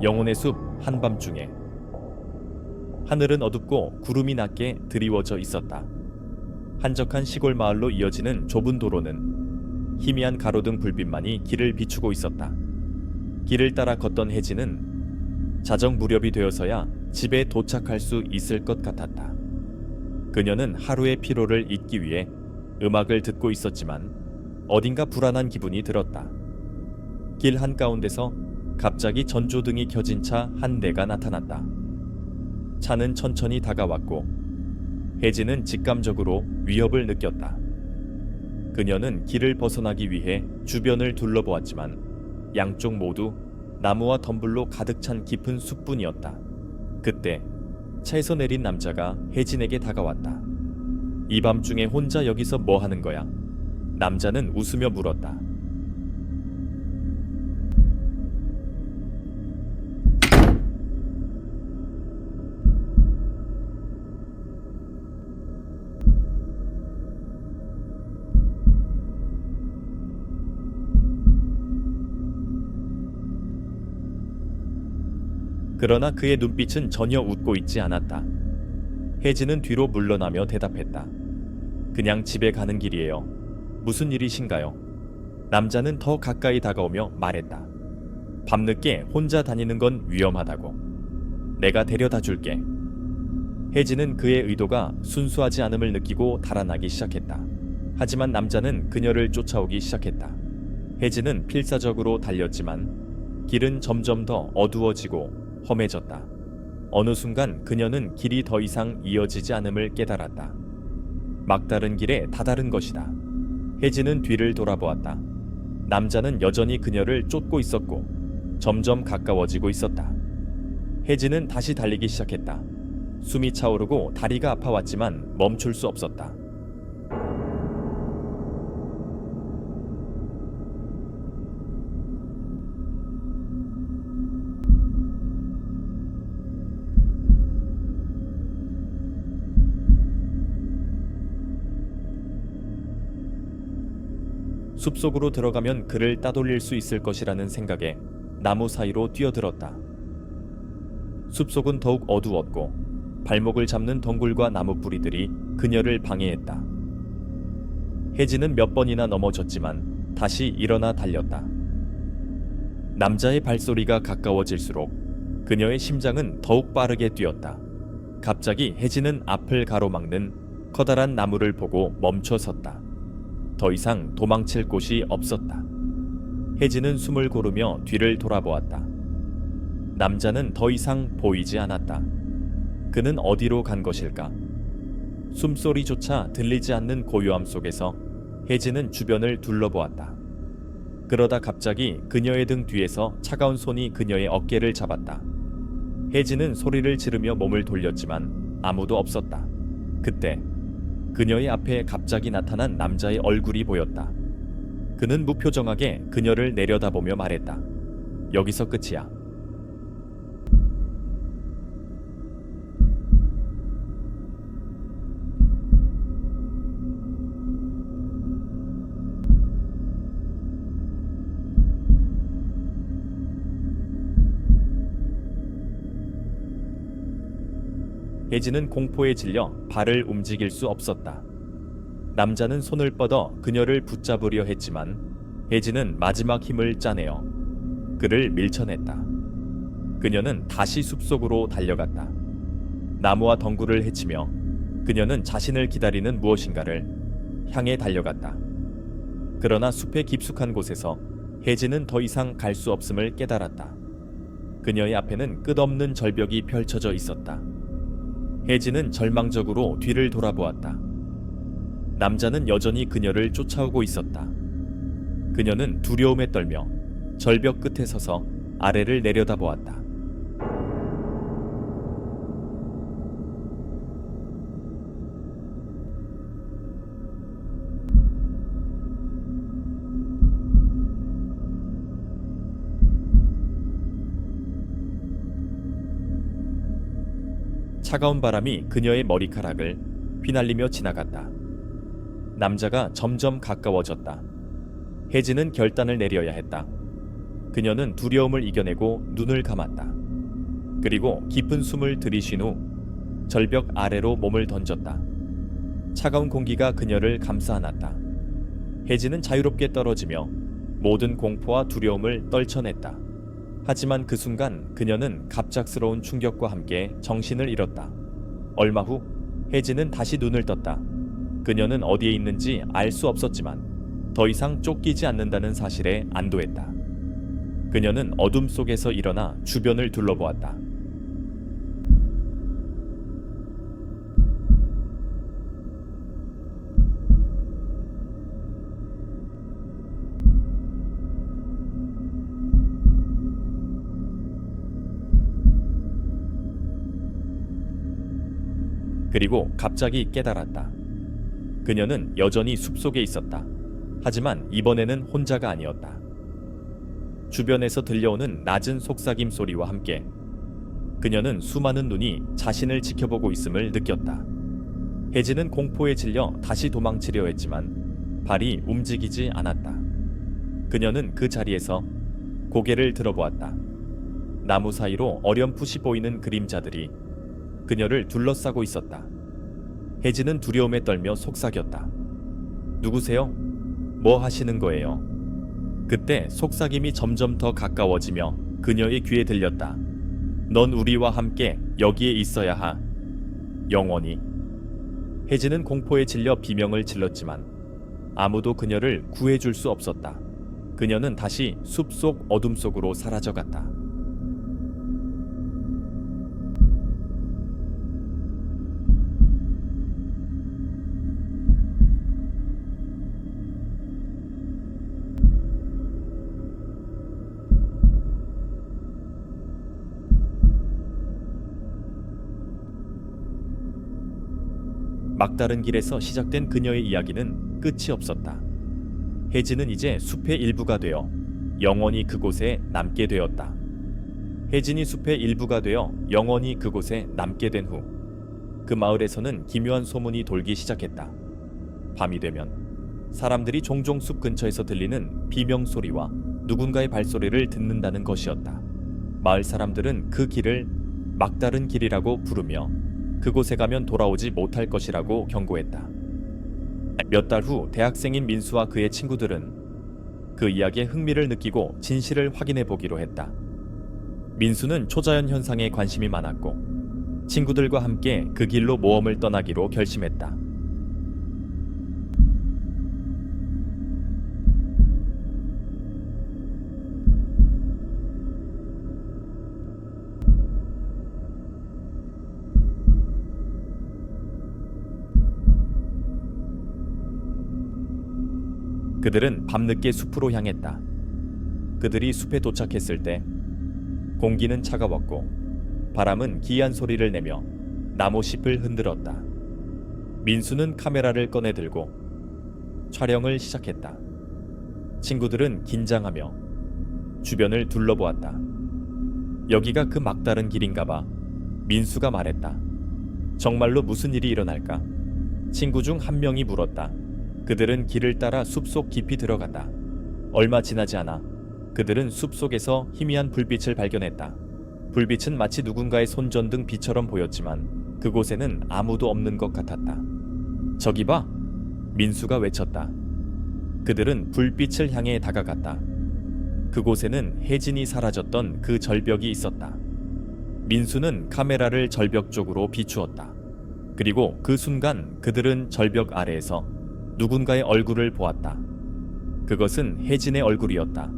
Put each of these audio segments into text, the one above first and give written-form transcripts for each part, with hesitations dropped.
영혼의 숲 한밤중에 하늘은 어둡고 구름이 낮게 드리워져 있었다. 한적한 시골 마을로 이어지는 좁은 도로는 희미한 가로등 불빛만이 길을 비추고 있었다. 길을 따라 걷던 혜진은 자정 무렵이 되어서야 집에 도착할 수 있을 것 같았다. 그녀는 하루의 피로를 잊기 위해 음악을 듣고 있었지만 어딘가 불안한 기분이 들었다. 길 한가운데서 갑자기 전조등이 켜진 차 한 대가 나타났다. 차는 천천히 다가왔고 혜진은 직감적으로 위협을 느꼈다. 그녀는 길을 벗어나기 위해 주변을 둘러보았지만 양쪽 모두 나무와 덤불로 가득 찬 깊은 숲뿐이었다. 그때 차에서 내린 남자가 혜진에게 다가왔다. 이 밤중에 혼자 여기서 뭐 하는 거야? 남자는 웃으며 물었다. 그러나 그의 눈빛은 전혀 웃고 있지 않았다. 혜진은 뒤로 물러나며 대답했다. 그냥 집에 가는 길이에요. 무슨 일이신가요? 남자는 더 가까이 다가오며 말했다. 밤늦게 혼자 다니는 건 위험하다고. 내가 데려다 줄게. 혜진은 그의 의도가 순수하지 않음을 느끼고 달아나기 시작했다. 하지만 남자는 그녀를 쫓아오기 시작했다. 혜진은 필사적으로 달렸지만 길은 점점 더 어두워지고 험해졌다. 어느 순간 그녀는 길이 더 이상 이어지지 않음을 깨달았다. 막다른 길에 다다른 것이다. 혜진은 뒤를 돌아보았다. 남자는 여전히 그녀를 쫓고 있었고 점점 가까워지고 있었다. 혜진은 다시 달리기 시작했다. 숨이 차오르고 다리가 아파왔지만 멈출 수 없었다. 숲속으로 들어가면 그를 따돌릴 수 있을 것이라는 생각에 나무 사이로 뛰어들었다. 숲속은 더욱 어두웠고 발목을 잡는 덩굴과 나무 뿌리들이 그녀를 방해했다. 혜진은 몇 번이나 넘어졌지만 다시 일어나 달렸다. 남자의 발소리가 가까워질수록 그녀의 심장은 더욱 빠르게 뛰었다. 갑자기 혜진은 앞을 가로막는 커다란 나무를 보고 멈춰 섰다. 더 이상 도망칠 곳이 없었다. 혜진은 숨을 고르며 뒤를 돌아보았다. 남자는 더 이상 보이지 않았다. 그는 어디로 간 것일까? 숨소리조차 들리지 않는 고요함 속에서 혜진은 주변을 둘러보았다. 그러다 갑자기 그녀의 등 뒤에서 차가운 손이 그녀의 어깨를 잡았다. 혜진은 소리를 지르며 몸을 돌렸지만 아무도 없었다. 그때 그녀의 앞에 갑자기 나타난 남자의 얼굴이 보였다. 그는 무표정하게 그녀를 내려다보며 말했다. 여기서 끝이야. 혜진은 공포에 질려 발을 움직일 수 없었다. 남자는 손을 뻗어 그녀를 붙잡으려 했지만 혜진은 마지막 힘을 짜내어 그를 밀쳐냈다. 그녀는 다시 숲속으로 달려갔다. 나무와 덩굴을 헤치며 그녀는 자신을 기다리는 무엇인가를 향해 달려갔다. 그러나 숲의 깊숙한 곳에서 혜진은 더 이상 갈 수 없음을 깨달았다. 그녀의 앞에는 끝없는 절벽이 펼쳐져 있었다. 혜진은 절망적으로 뒤를 돌아보았다. 남자는 여전히 그녀를 쫓아오고 있었다. 그녀는 두려움에 떨며 절벽 끝에 서서 아래를 내려다보았다. 차가운 바람이 그녀의 머리카락을 휘날리며 지나갔다. 남자가 점점 가까워졌다. 혜진은 결단을 내려야 했다. 그녀는 두려움을 이겨내고 눈을 감았다. 그리고 깊은 숨을 들이쉰 후 절벽 아래로 몸을 던졌다. 차가운 공기가 그녀를 감싸 안았다. 혜진은 자유롭게 떨어지며 모든 공포와 두려움을 떨쳐냈다. 하지만 그 순간 그녀는 갑작스러운 충격과 함께 정신을 잃었다. 얼마 후 혜진은 다시 눈을 떴다. 그녀는 어디에 있는지 알 수 없었지만 더 이상 쫓기지 않는다는 사실에 안도했다. 그녀는 어둠 속에서 일어나 주변을 둘러보았다. 그리고 갑자기 깨달았다. 그녀는 여전히 숲속에 있었다. 하지만 이번에는 혼자가 아니었다. 주변에서 들려오는 낮은 속삭임 소리와 함께 그녀는 수많은 눈이 자신을 지켜보고 있음을 느꼈다. 혜진은 공포에 질려 다시 도망치려 했지만 발이 움직이지 않았다. 그녀는 그 자리에서 고개를 들어보았다. 나무 사이로 어렴풋이 보이는 그림자들이 그녀를 둘러싸고 있었다. 혜진은 두려움에 떨며 속삭였다. 누구세요? 뭐 하시는 거예요? 그때 속삭임이 점점 더 가까워지며 그녀의 귀에 들렸다. 넌 우리와 함께 여기에 있어야 하. 영원히. 혜진은 공포에 질려 비명을 질렀지만 아무도 그녀를 구해줄 수 없었다. 그녀는 다시 숲속 어둠 속으로 사라져갔다. 막다른 길에서 시작된 그녀의 이야기는 끝이 없었다. 혜진은 이제 숲의 일부가 되어 영원히 그곳에 남게 되었다. 혜진이 숲의 일부가 되어 영원히 그곳에 남게 된 후 그 마을에서는 기묘한 소문이 돌기 시작했다. 밤이 되면 사람들이 종종 숲 근처에서 들리는 비명 소리와 누군가의 발소리를 듣는다는 것이었다. 마을 사람들은 그 길을 막다른 길이라고 부르며 그곳에 가면 돌아오지 못할 것이라고 경고했다. 몇 달 후 대학생인 민수와 그의 친구들은 그 이야기에 흥미를 느끼고 진실을 확인해 보기로 했다. 민수는 초자연 현상에 관심이 많았고 친구들과 함께 그 길로 모험을 떠나기로 결심했다. 그들은 밤늦게 숲으로 향했다. 그들이 숲에 도착했을 때 공기는 차가웠고 바람은 기이한 소리를 내며 나무잎을 흔들었다. 민수는 카메라를 꺼내 들고 촬영을 시작했다. 친구들은 긴장하며 주변을 둘러보았다. 여기가 그 막다른 길인가 봐. 민수가 말했다. 정말로 무슨 일이 일어날까? 친구 중 한 명이 물었다. 그들은 길을 따라 숲속 깊이 들어갔다. 얼마 지나지 않아 그들은 숲속에서 희미한 불빛을 발견했다. 불빛은 마치 누군가의 손전등 빛처럼 보였지만 그곳에는 아무도 없는 것 같았다. 저기 봐! 민수가 외쳤다. 그들은 불빛을 향해 다가갔다. 그곳에는 혜진이 사라졌던 그 절벽이 있었다. 민수는 카메라를 절벽 쪽으로 비추었다. 그리고 그 순간 그들은 절벽 아래에서 누군가의 얼굴을 보았다. 그것은 혜진의 얼굴이었다.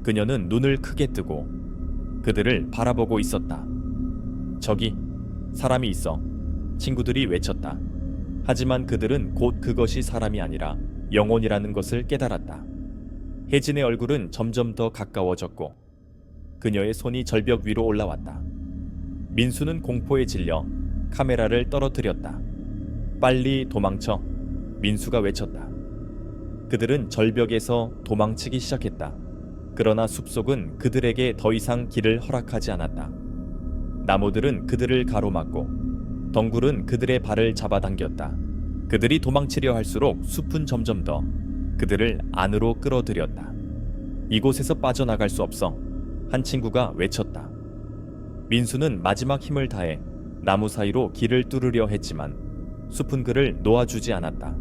그녀는 눈을 크게 뜨고 그들을 바라보고 있었다. 저기 사람이 있어. 친구들이 외쳤다. 하지만 그들은 곧 그것이 사람이 아니라 영혼이라는 것을 깨달았다. 혜진의 얼굴은 점점 더 가까워졌고 그녀의 손이 절벽 위로 올라왔다. 민수는 공포에 질려 카메라를 떨어뜨렸다. 빨리 도망쳐. 민수가 외쳤다. 그들은 절벽에서 도망치기 시작했다. 그러나 숲속은 그들에게 더 이상 길을 허락하지 않았다. 나무들은 그들을 가로막고 덩굴은 그들의 발을 잡아당겼다. 그들이 도망치려 할수록 숲은 점점 더 그들을 안으로 끌어들였다. 이곳에서 빠져나갈 수 없어. 한 친구가 외쳤다. 민수는 마지막 힘을 다해 나무 사이로 길을 뚫으려 했지만 숲은 그를 놓아주지 않았다.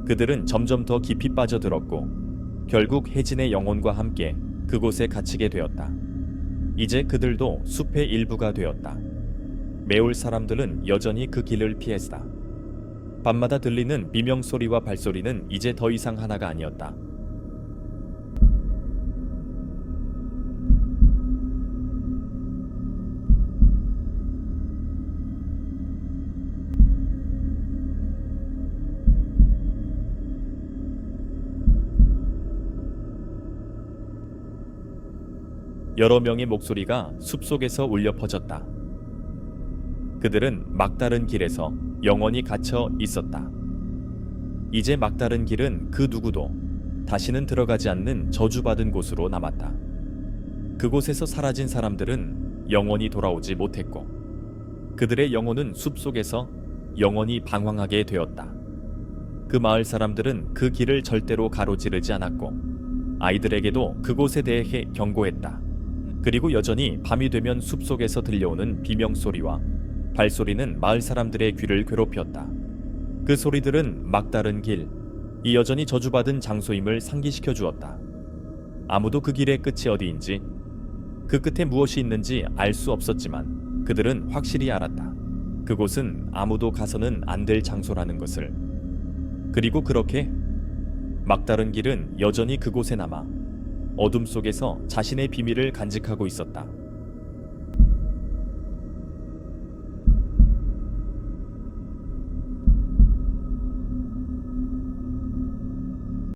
그들은 점점 더 깊이 빠져들었고 결국 혜진의 영혼과 함께 그곳에 갇히게 되었다. 이제 그들도 숲의 일부가 되었다. 매울 사람들은 여전히 그 길을 피했다. 밤마다 들리는 비명소리와 발소리는 이제 더 이상 하나가 아니었다. 여러 명의 목소리가 숲속에서 울려 퍼졌다. 그들은 막다른 길에서 영원히 갇혀 있었다. 이제 막다른 길은 그 누구도 다시는 들어가지 않는 저주받은 곳으로 남았다. 그곳에서 사라진 사람들은 영원히 돌아오지 못했고 그들의 영혼은 숲속에서 영원히 방황하게 되었다. 그 마을 사람들은 그 길을 절대로 가로지르지 않았고 아이들에게도 그곳에 대해 경고했다. 그리고 여전히 밤이 되면 숲속에서 들려오는 비명소리와 발소리는 마을 사람들의 귀를 괴롭혔다. 그 소리들은 막다른 길, 이 여전히 저주받은 장소임을 상기시켜 주었다. 아무도 그 길의 끝이 어디인지, 그 끝에 무엇이 있는지 알 수 없었지만 그들은 확실히 알았다. 그곳은 아무도 가서는 안 될 장소라는 것을. 그리고 그렇게 막다른 길은 여전히 그곳에 남아 어둠 속에서 자신의 비밀을 간직하고 있었다.